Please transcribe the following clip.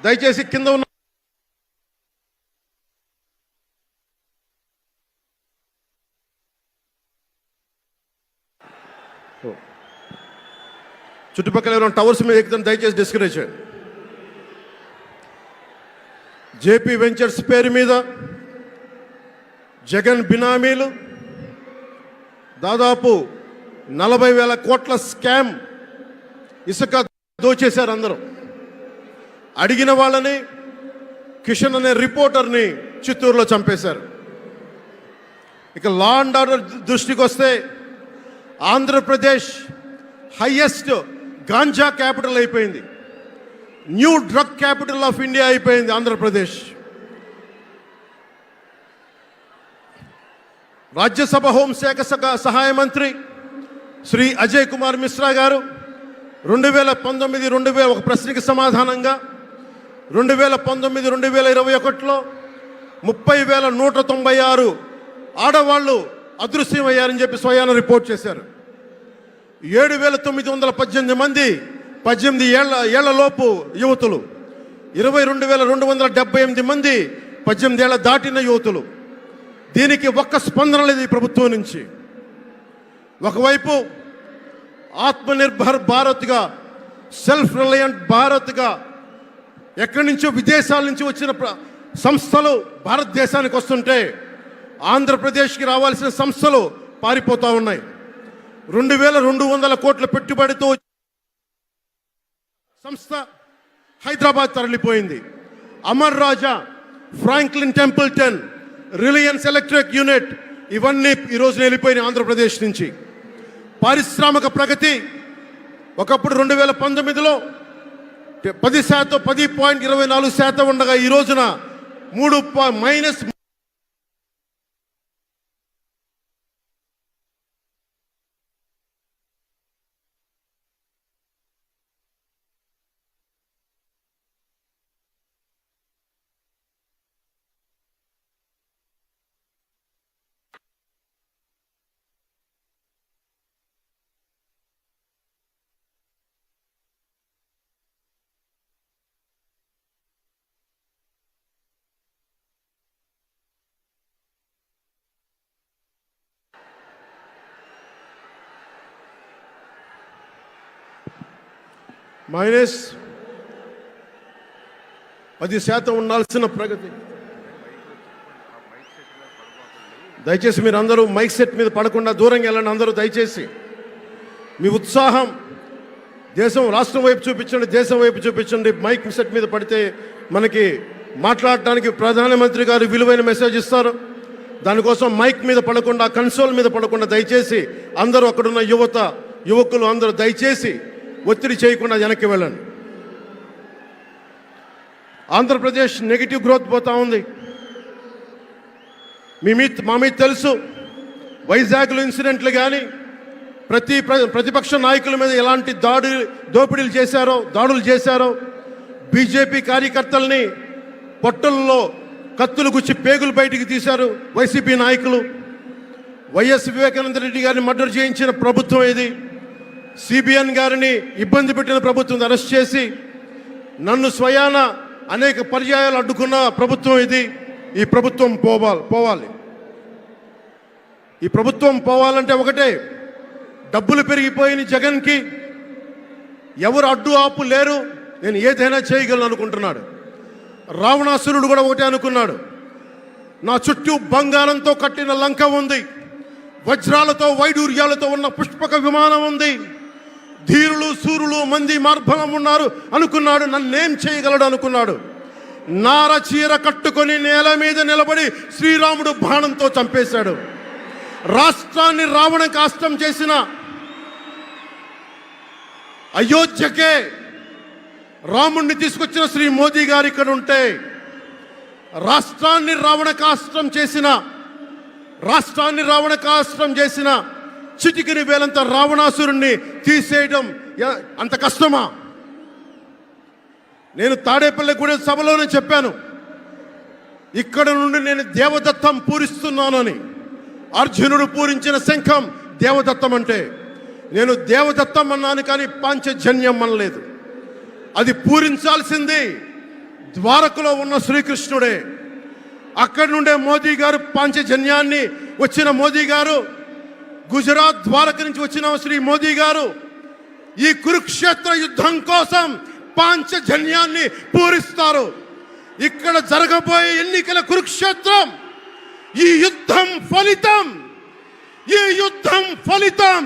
దయచేసి కింద ఉన్న చుట్టుపక్కల ఉన్న టవర్స్ మీద ఎక్కుతాను, దయచేసి డిస్కరేజ్ చేయండి. జేపీ వెంచర్స్ పేరు మీద జగన్ బినామీలు దాదాపు 40,000 కోట్ల స్కామ్ ఇసుక దోచేశారు. అందరూ అడిగిన వాళ్ళని, కిషన్ అనే రిపోర్టర్ని చిత్తూరులో చంపేశారు. ఇక లా అండ్ ఆర్డర్ దృష్టికి వస్తే ఆంధ్రప్రదేశ్ హైయెస్ట్ గాంజా క్యాపిటల్ అయిపోయింది. New drug capital of India అయిపోయింది ఆంధ్రప్రదేశ్. రాజ్యసభ హోంశాఖ సహాయ మంత్రి శ్రీ అజయ్ కుమార్ మిశ్రా గారు 2019 ఒక ప్రశ్నకి సమాధానంగా 2019-2021లో 30,196 ఆడవాళ్ళు అదృశ్యమయ్యారని చెప్పి స్వయాన రిపోర్ట్ చేశారు. 7,918 మంది 18 ఏళ్లలోపు యువతులు, 22,278 మంది 18 ఏళ్ల దాటిన యువతులు. దీనికి ఒక్క స్పందన లేదు ఈ ప్రభుత్వం నుంచి. ఒకవైపు ఆత్మనిర్భర్ భారత్గా, సెల్ఫ్ రిలయంట్ భారత్గా ఎక్కడి నుంచో విదేశాల నుంచి వచ్చిన సంస్థలు భారతదేశానికి వస్తుంటే ఆంధ్రప్రదేశ్కి రావాల్సిన సంస్థలు పారిపోతూ ఉన్నాయి. 2,200 కోట్ల పెట్టుబడితో సంస్థ హైదరాబాద్ తరలిపోయింది. Amar Raja, Franklin Templeton, Reliance electric unit ఇవన్నీ ఈరోజు వెళ్ళిపోయినాయి ఆంధ్రప్రదేశ్ నుంచి. పారిశ్రామిక ప్రగతి ఒకప్పుడు 2019లో 10%, 10.24% ఉండగా ఈ రోజున -. -10% ఉండాల్సిన ప్రగతి. దయచేసి మీరు అందరూ మైక్ సెట్ మీద పడకుండా దూరంగా వెళ్ళండి. అందరూ దయచేసి మీ ఉత్సాహం రాష్ట్రం వైపు చూపించండి, దేశం వైపు చూపించండి. మైక్ సెట్ మీద పడితే మనకి మాట్లాడటానికి ప్రధానమంత్రి గారు విలువైన మెసేజ్ ఇస్తారు. దానికోసం మైక్ మీద పడకుండా, కన్సోల్ మీద పడకుండా దయచేసి అందరూ అక్కడున్న యువకులు అందరూ దయచేసి ఒత్తిడి చేయకుండా వెనక్కి వెళ్ళండి. ఆంధ్రప్రదేశ్ నెగిటివ్ గ్రోత్ పోతా ఉంది. మా మీద తెలుసు, వైజాగ్లో ఇన్సిడెంట్లు కానీ ప్రతిపక్ష నాయకుల మీద ఎలాంటి దాడులు చేశారో, బీజేపీ కార్యకర్తల్ని పొట్టల్లో కత్తులు గుచ్చి పేగులు బయటికి తీశారు వైసీపీ నాయకులు. వైఎస్ వివేకానంద రెడ్డి గారిని మర్డర్ చేయించిన ప్రభుత్వం ఇది. సిబిఎన్ గారిని ఇబ్బంది పెట్టిన ప్రభుత్వం అరెస్ట్ చేసి నన్ను స్వయాన అనేక పర్యాయాలు అడ్డుకున్న ప్రభుత్వం ఇది. ఈ ప్రభుత్వం పోవాలి. ఈ ప్రభుత్వం పోవాలంటే ఒకటే, డబ్బులు పెరిగిపోయిన జగన్కి ఎవరు అడ్డు ఆపు లేరు, నేను ఏదైనా చేయగలను అనుకుంటున్నాడు. రావణాసురుడు కూడా ఒకటే అనుకున్నాడు, నా చుట్టూ బంగారంతో కట్టిన లంక ఉంది, వజ్రాలతో వైడూర్యాలతో ఉన్న పుష్పక విమానం ఉంది, ధీరులు సూరులు మంది మార్బలం ఉన్నారు అనుకున్నాడు. నన్నేం చేయగలడు అనుకున్నాడు. నార చీర కట్టుకొని నేల మీద నిలబడి శ్రీరాముడు బాణంతో చంపేశాడు. రాష్ట్రాన్ని రావణ కాష్టం చేసిన అయోధ్యకే రాముణ్ణి తీసుకొచ్చిన శ్రీ మోదీ గారు ఇక్కడ ఉంటే, రాష్ట్రాన్ని రావణ కాష్టం చేసిన చిటికిని వేలంత రావణాసురుణ్ణి తీసేయడం అంత కష్టమా? నేను తాడేపల్లిగూడెం సభలోనే చెప్పాను, ఇక్కడ నుండి నేను దేవదత్తం పూరిస్తున్నానని. అర్జునుడు పూరించిన శంఖం దేవదత్తం అంటే, నేను దేవదత్తం అన్నాను కానీ పాంచజన్యం అనలేదు. అది పూరించాల్సింది ద్వారకలో ఉన్న శ్రీకృష్ణుడే. అక్కడి నుండే మోదీ గారు పాంచజన్యాన్ని వచ్చిన మోదీ గారు, గుజరాత్ ద్వారక నుంచి వచ్చిన శ్రీ మోదీ గారు ఈ కురుక్షేత్ర యుద్ధం కోసం పాంచజన్యాన్ని పూరిస్తారు. ఇక్కడ జరగబోయే ఎన్నికల కురుక్షేత్రం ఈ యుద్ధం ఫలితం.